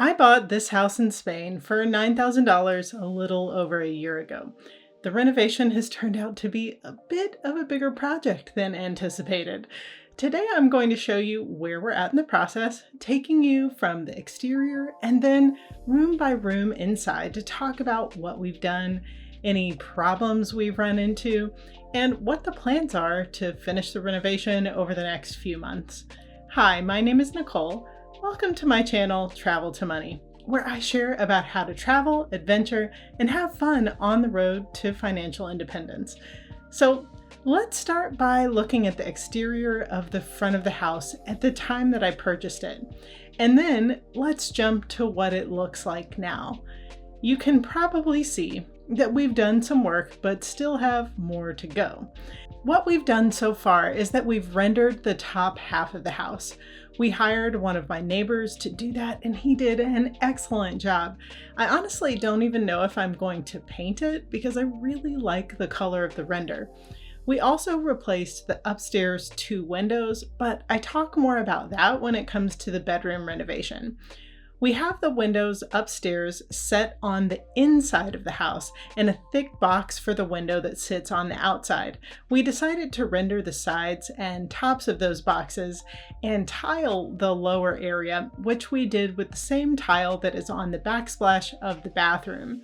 I bought this house in Spain for $9,000 a little over a year ago. The renovation has turned out to be a bit of a bigger project than anticipated. Today I'm going to show you where we're at in the process, taking you from the exterior and then room by room inside to talk about what we've done, any problems we've run into, and what the plans are to finish the renovation over the next few months. Hi, my name is Nicole. Welcome to my channel, Travel to Money, where I share about how to travel, adventure, and have fun on the road to financial independence. So let's start by looking at the exterior of the front of the house at the time that I purchased it. And then let's jump to what it looks like now. You can probably see that we've done some work, but still have more to go. What we've done so far is that we've rendered the top half of the house. We hired one of my neighbors to do that, and he did an excellent job. I honestly don't even know if I'm going to paint it because I really like the color of the render. We also replaced the upstairs 2 windows, but I talk more about that when it comes to the bedroom renovation. We have the windows upstairs set on the inside of the house and a thick box for the window that sits on the outside. We decided to render the sides and tops of those boxes and tile the lower area, which we did with the same tile that is on the backsplash of the bathroom.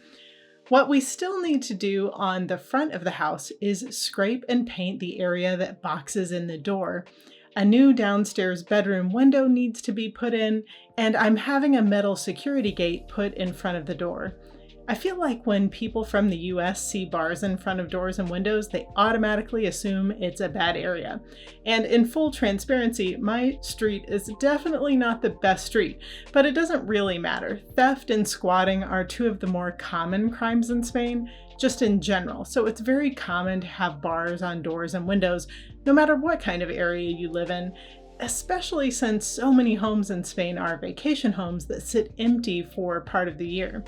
What we still need to do on the front of the house is scrape and paint the area that boxes in the door. A new downstairs bedroom window needs to be put in, and I'm having a metal security gate put in front of the door. I feel like when people from the US see bars in front of doors and windows, they automatically assume it's a bad area. And in full transparency, my street is definitely not the best street, but it doesn't really matter. Theft and squatting are 2 of the more common crimes in Spain, just in general. So it's very common to have bars on doors and windows, no matter what kind of area you live in, especially since so many homes in Spain are vacation homes that sit empty for part of the year.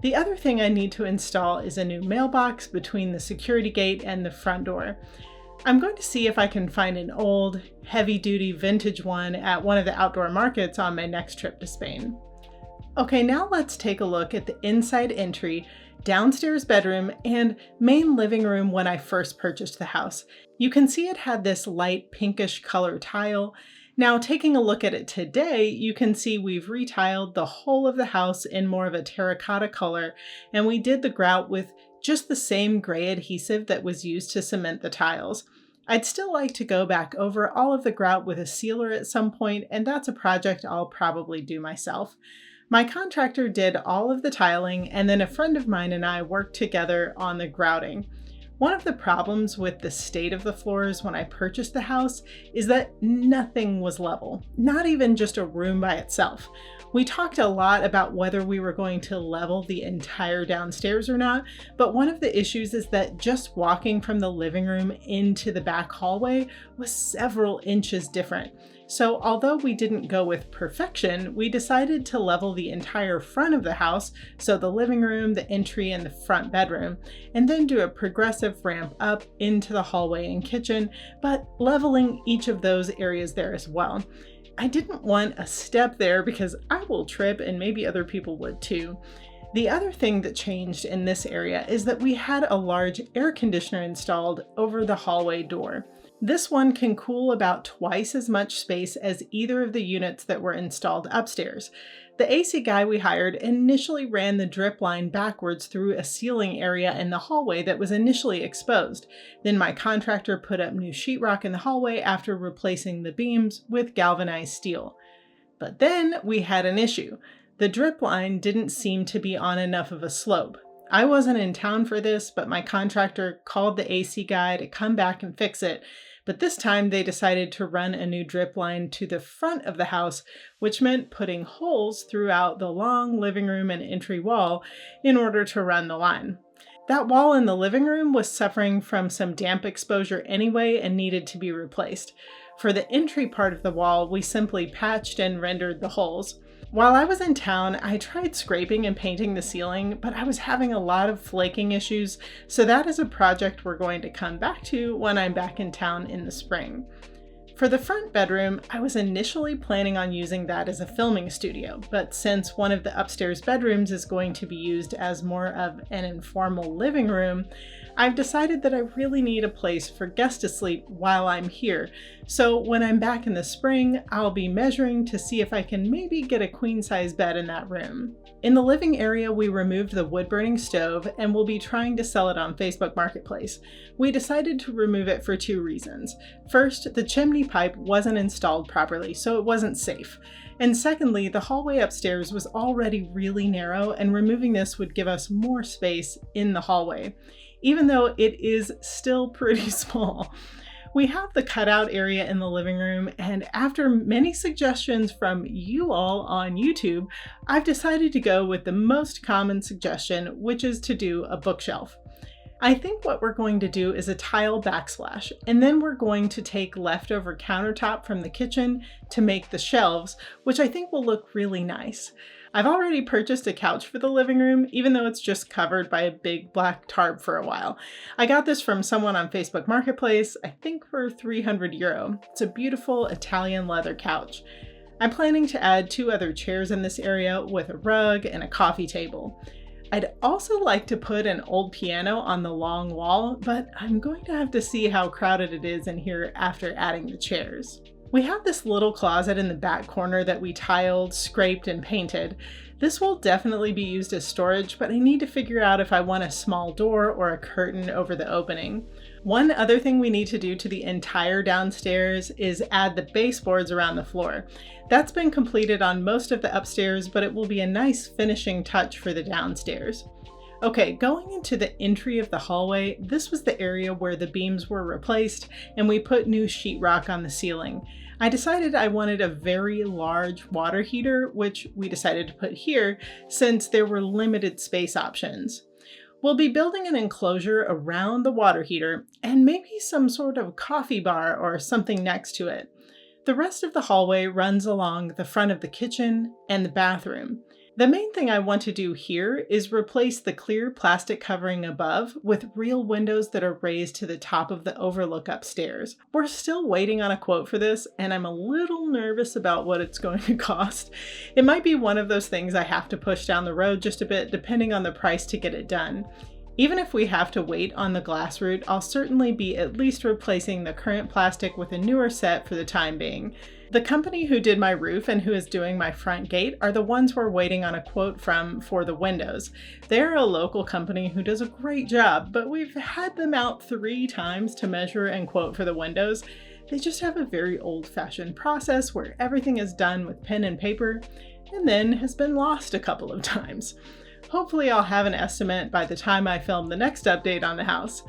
The other thing I need to install is a new mailbox between the security gate and the front door. I'm going to see if I can find an old, heavy-duty vintage one at one of the outdoor markets on my next trip to Spain. Okay, now let's take a look at the inside entry, downstairs bedroom, and main living room when I first purchased the house. You can see it had this light pinkish color tile. Now, taking a look at it today, you can see we've retiled the whole of the house in more of a terracotta color, and we did the grout with just the same gray adhesive that was used to cement the tiles. I'd still like to go back over all of the grout with a sealer at some point, and that's a project I'll probably do myself. My contractor did all of the tiling, and then a friend of mine and I worked together on the grouting. One of the problems with the state of the floors when I purchased the house is that nothing was level, not even just a room by itself. We talked a lot about whether we were going to level the entire downstairs or not, but one of the issues is that just walking from the living room into the back hallway was several inches different. So although we didn't go with perfection, we decided to level the entire front of the house, so the living room, the entry, and the front bedroom, and then do a progressive ramp up into the hallway and kitchen, but leveling each of those areas there as well. I didn't want a step there because I will trip and maybe other people would too. The other thing that changed in this area is that we had a large air conditioner installed over the hallway door. This one can cool about twice as much space as either of the units that were installed upstairs. The AC guy we hired initially ran the drip line backwards through a ceiling area in the hallway that was initially exposed. Then my contractor put up new sheetrock in the hallway after replacing the beams with galvanized steel. But then we had an issue. The drip line didn't seem to be on enough of a slope. I wasn't in town for this, but my contractor called the AC guy to come back and fix it. But this time they decided to run a new drip line to the front of the house, which meant putting holes throughout the long living room and entry wall in order to run the line. That wall in the living room was suffering from some damp exposure anyway and needed to be replaced. For the entry part of the wall, we simply patched and rendered the holes. While I was in town, I tried scraping and painting the ceiling, but I was having a lot of flaking issues, so that is a project we're going to come back to when I'm back in town in the spring. For the front bedroom, I was initially planning on using that as a filming studio, but since one of the upstairs bedrooms is going to be used as more of an informal living room, I've decided that I really need a place for guests to sleep while I'm here. So when I'm back in the spring, I'll be measuring to see if I can maybe get a queen-size bed in that room. In the living area, we removed the wood-burning stove and will be trying to sell it on Facebook Marketplace. We decided to remove it for two reasons. First, the chimney pipe wasn't installed properly, so it wasn't safe. And secondly, the hallway upstairs was already really narrow, and removing this would give us more space in the hallway, even though it is still pretty small. We have the cutout area in the living room, and after many suggestions from you all on YouTube, I've decided to go with the most common suggestion, which is to do a bookshelf. I think what we're going to do is a tile backsplash, and then we're going to take leftover countertop from the kitchen to make the shelves, which I think will look really nice. I've already purchased a couch for the living room, even though it's just covered by a big black tarp for a while. I got this from someone on Facebook Marketplace, I think for €300. It's a beautiful Italian leather couch. I'm planning to add 2 other chairs in this area with a rug and a coffee table. I'd also like to put an old piano on the long wall, but I'm going to have to see how crowded it is in here after adding the chairs. We have this little closet in the back corner that we tiled, scraped, and painted. This will definitely be used as storage, but I need to figure out if I want a small door or a curtain over the opening. One other thing we need to do to the entire downstairs is add the baseboards around the floor. That's been completed on most of the upstairs, but it will be a nice finishing touch for the downstairs. Okay, going into the entry of the hallway, this was the area where the beams were replaced and we put new sheetrock on the ceiling. I decided I wanted a very large water heater, which we decided to put here since there were limited space options. We'll be building an enclosure around the water heater and maybe some sort of coffee bar or something next to it. The rest of the hallway runs along the front of the kitchen and the bathroom. The main thing I want to do here is replace the clear plastic covering above with real windows that are raised to the top of the overlook upstairs. We're still waiting on a quote for this, and I'm a little nervous about what it's going to cost. It might be one of those things I have to push down the road just a bit depending on the price to get it done. Even if we have to wait on the glass route, I'll certainly be at least replacing the current plastic with a newer set for the time being. The company who did my roof and who is doing my front gate are the ones we're waiting on a quote from for the windows. They're a local company who does a great job, but we've had them out 3 times to measure and quote for the windows. They just have a very old-fashioned process where everything is done with pen and paper and then has been lost a couple of times. Hopefully I'll have an estimate by the time I film the next update on the house.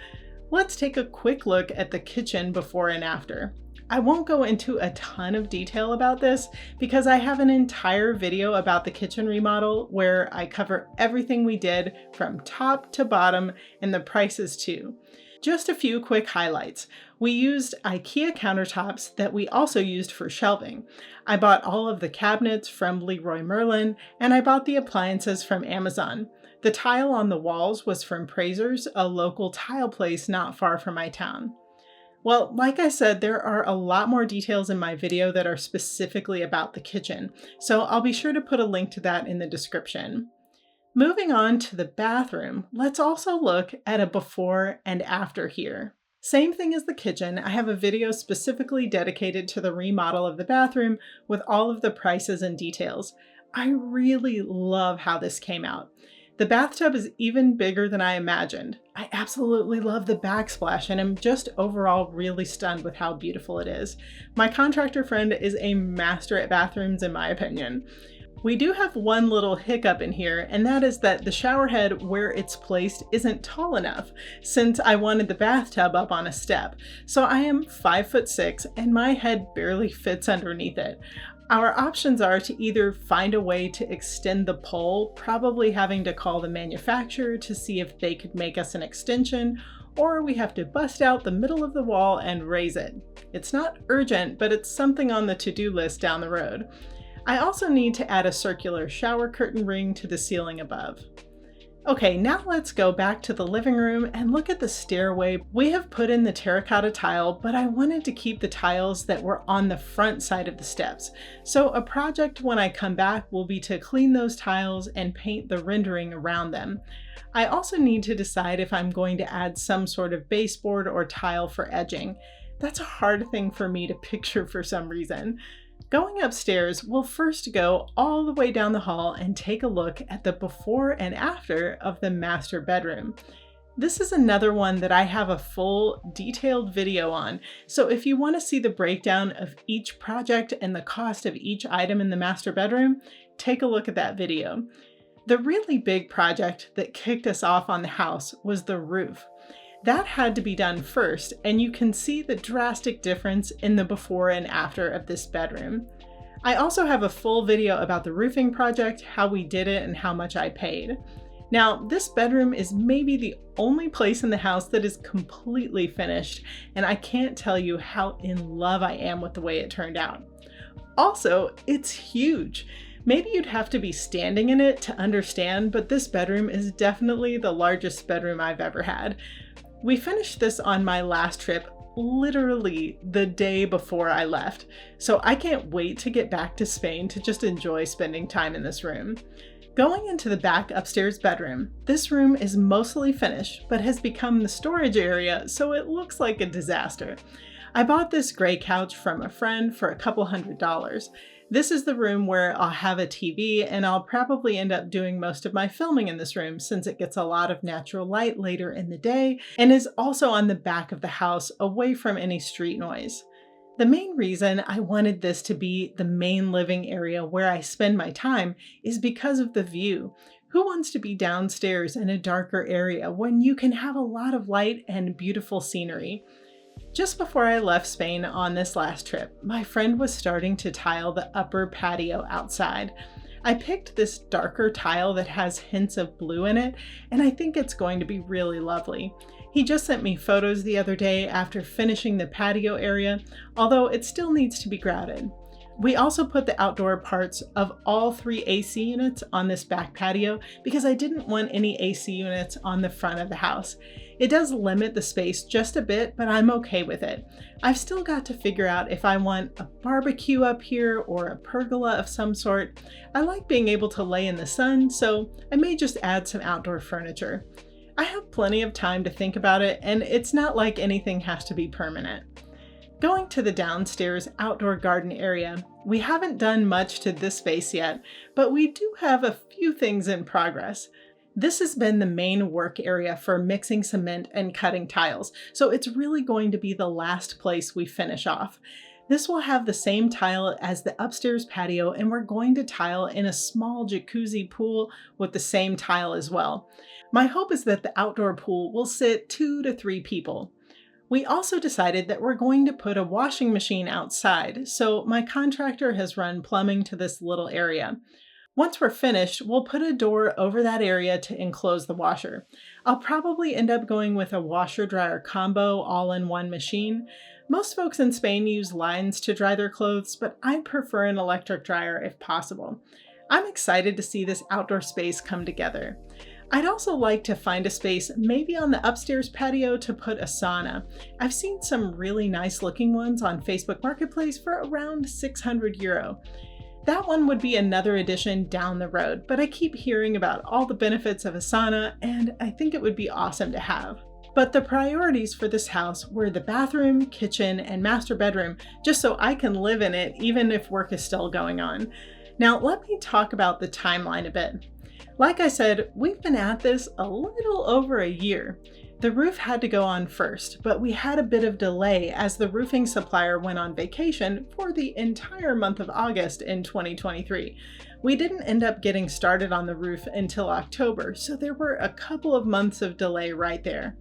Let's take a quick look at the kitchen before and after. I won't go into a ton of detail about this because I have an entire video about the kitchen remodel where I cover everything we did from top to bottom and the prices too. Just a few quick highlights. We used IKEA countertops that we also used for shelving. I bought all of the cabinets from Leroy Merlin, and I bought the appliances from Amazon. The tile on the walls was from Praisers, a local tile place not far from my town. Well, like I said, there are a lot more details in my video that are specifically about the kitchen, so I'll be sure to put a link to that in the description. Moving on to the bathroom, let's also look at a before and after here. Same thing as the kitchen, I have a video specifically dedicated to the remodel of the bathroom with all of the prices and details. I really love how this came out. The bathtub is even bigger than I imagined. I absolutely love the backsplash and am just overall really stunned with how beautiful it is. My contractor friend is a master at bathrooms in my opinion. We do have one little hiccup in here, and that is that the shower head where it's placed isn't tall enough since I wanted the bathtub up on a step. So I am 5'6" and my head barely fits underneath it. Our options are to either find a way to extend the pole, probably having to call the manufacturer to see if they could make us an extension, or we have to bust out the middle of the wall and raise it. It's not urgent, but it's something on the to-do list down the road. I also need to add a circular shower curtain ring to the ceiling above. Okay, now let's go back to the living room and look at the stairway. We have put in the terracotta tile, but I wanted to keep the tiles that were on the front side of the steps. So a project when I come back will be to clean those tiles and paint the rendering around them. I also need to decide if I'm going to add some sort of baseboard or tile for edging. That's a hard thing for me to picture for some reason. Going upstairs, we'll first go all the way down the hall and take a look at the before and after of the master bedroom. This is another one that I have a full detailed video on, so if you want to see the breakdown of each project and the cost of each item in the master bedroom, take a look at that video. The really big project that kicked us off on the house was the roof. That had to be done first, and you can see the drastic difference in the before and after of this bedroom. I also have a full video about the roofing project, how we did it, and how much I paid. Now, this bedroom is maybe the only place in the house that is completely finished, and I can't tell you how in love I am with the way it turned out. Also, it's huge. Maybe you'd have to be standing in it to understand, but this bedroom is definitely the largest bedroom I've ever had. We finished this on my last trip, literally the day before I left, so I can't wait to get back to Spain to just enjoy spending time in this room. Going into the back upstairs bedroom, this room is mostly finished, but has become the storage area, so it looks like a disaster. I bought this gray couch from a friend for a couple $100s. This is the room where I'll have a TV, and I'll probably end up doing most of my filming in this room since it gets a lot of natural light later in the day and is also on the back of the house away from any street noise. The main reason I wanted this to be the main living area where I spend my time is because of the view. Who wants to be downstairs in a darker area when you can have a lot of light and beautiful scenery? Just before I left Spain on this last trip, my friend was starting to tile the upper patio outside. I picked this darker tile that has hints of blue in it, and I think it's going to be really lovely. He just sent me photos the other day after finishing the patio area, although it still needs to be grouted. We also put the outdoor parts of all 3 AC units on this back patio because I didn't want any AC units on the front of the house. It does limit the space just a bit, but I'm okay with it. I've still got to figure out if I want a barbecue up here or a pergola of some sort. I like being able to lay in the sun, so I may just add some outdoor furniture. I have plenty of time to think about it, and it's not like anything has to be permanent. Going to the downstairs outdoor garden area, we haven't done much to this space yet, but we do have a few things in progress. This has been the main work area for mixing cement and cutting tiles, so it's really going to be the last place we finish off. This will have the same tile as the upstairs patio, and we're going to tile in a small jacuzzi pool with the same tile as well. My hope is that the outdoor pool will sit 2 to 3 people. We also decided that we're going to put a washing machine outside, so my contractor has run plumbing to this little area. Once we're finished, we'll put a door over that area to enclose the washer. I'll probably end up going with a washer-dryer combo all-in-one machine. Most folks in Spain use lines to dry their clothes, but I prefer an electric dryer if possible. I'm excited to see this outdoor space come together. I'd also like to find a space maybe on the upstairs patio to put a sauna. I've seen some really nice looking ones on Facebook Marketplace for around €600. That one would be another addition down the road, but I keep hearing about all the benefits of a sauna, and I think it would be awesome to have. But the priorities for this house were the bathroom, kitchen, and master bedroom, just so I can live in it even if work is still going on. Now let me talk about the timeline a bit. Like I said, we've been at this a little over a year. The roof had to go on first, but we had a bit of delay as the roofing supplier went on vacation for the entire month of August in 2023. We didn't end up getting started on the roof until October, so there were a couple of months of delay right there.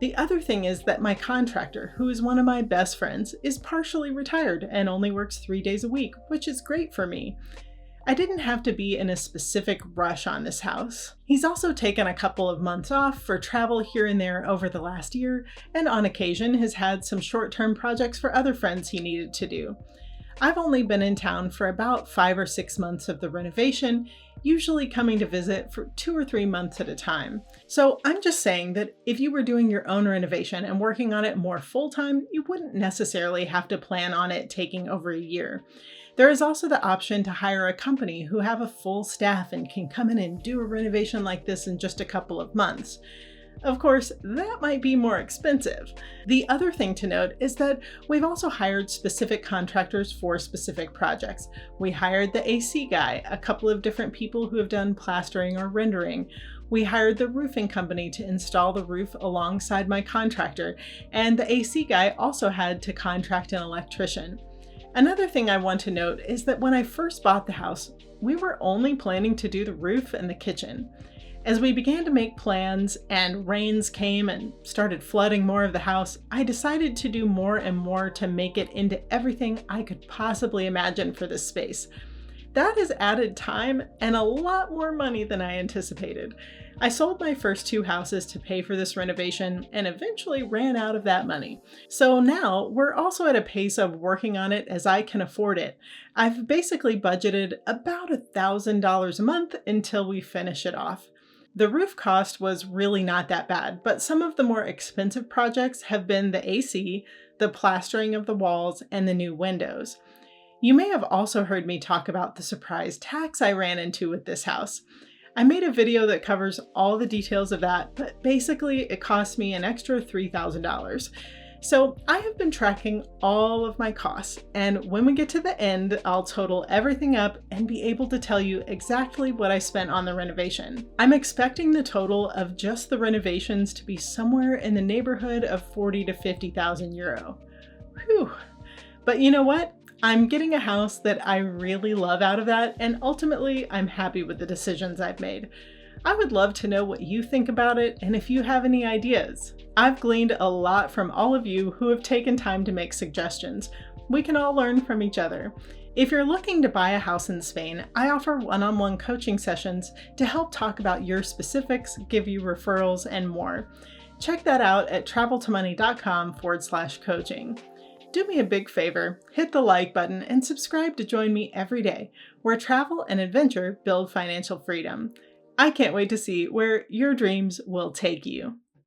The other thing is that my contractor, who is one of my best friends, is partially retired and only works 3 days a week, which is great for me. I didn't have to be in a specific rush on this house. He's also taken a couple of months off for travel here and there over the last year, and on occasion has had some short-term projects for other friends he needed to do. I've only been in town for about 5 or 6 months of the renovation. usually coming to visit for 2 or 3 months at a time. So I'm just saying that if you were doing your own renovation and working on it more full-time, you wouldn't necessarily have to plan on it taking over a year. There is also the option to hire a company who have a full staff and can come in and do a renovation like this in just a couple of months. Of course, that might be more expensive. The other thing to note is that we've also hired specific contractors for specific projects. We hired the AC guy, a couple of different people who have done plastering or rendering. We hired the roofing company to install the roof alongside my contractor, and the AC guy also had to contract an electrician. Another thing I want to note is that when I first bought the house, we were only planning to do the roof and the kitchen. As we began to make plans and rains came and started flooding more of the house, I decided to do more and more to make it into everything I could possibly imagine for this space. That has added time and a lot more money than I anticipated. I sold my first 2 houses to pay for this renovation and eventually ran out of that money. So now we're also at a pace of working on it as I can afford it. I've basically budgeted about $1,000 a month until we finish it off. The roof cost was really not that bad, but some of the more expensive projects have been the AC, the plastering of the walls, and the new windows. You may have also heard me talk about the surprise tax I ran into with this house. I made a video that covers all the details of that, but basically it cost me an extra $3,000. So I have been tracking all of my costs, and when we get to the end, I'll total everything up and be able to tell you exactly what I spent on the renovation. I'm expecting the total of just the renovations to be somewhere in the neighborhood of 40 to 50,000 euro. Whew. But you know what? I'm getting a house that I really love out of that, and ultimately I'm happy with the decisions I've made. I would love to know what you think about it and if you have any ideas. I've gleaned a lot from all of you who have taken time to make suggestions. We can all learn from each other. If you're looking to buy a house in Spain, I offer one-on-one coaching sessions to help talk about your specifics, give you referrals, and more. Check that out at traveltomoney.com/coaching. Do me a big favor, hit the like button and subscribe to join me every day, where travel and adventure build financial freedom. I can't wait to see where your dreams will take you.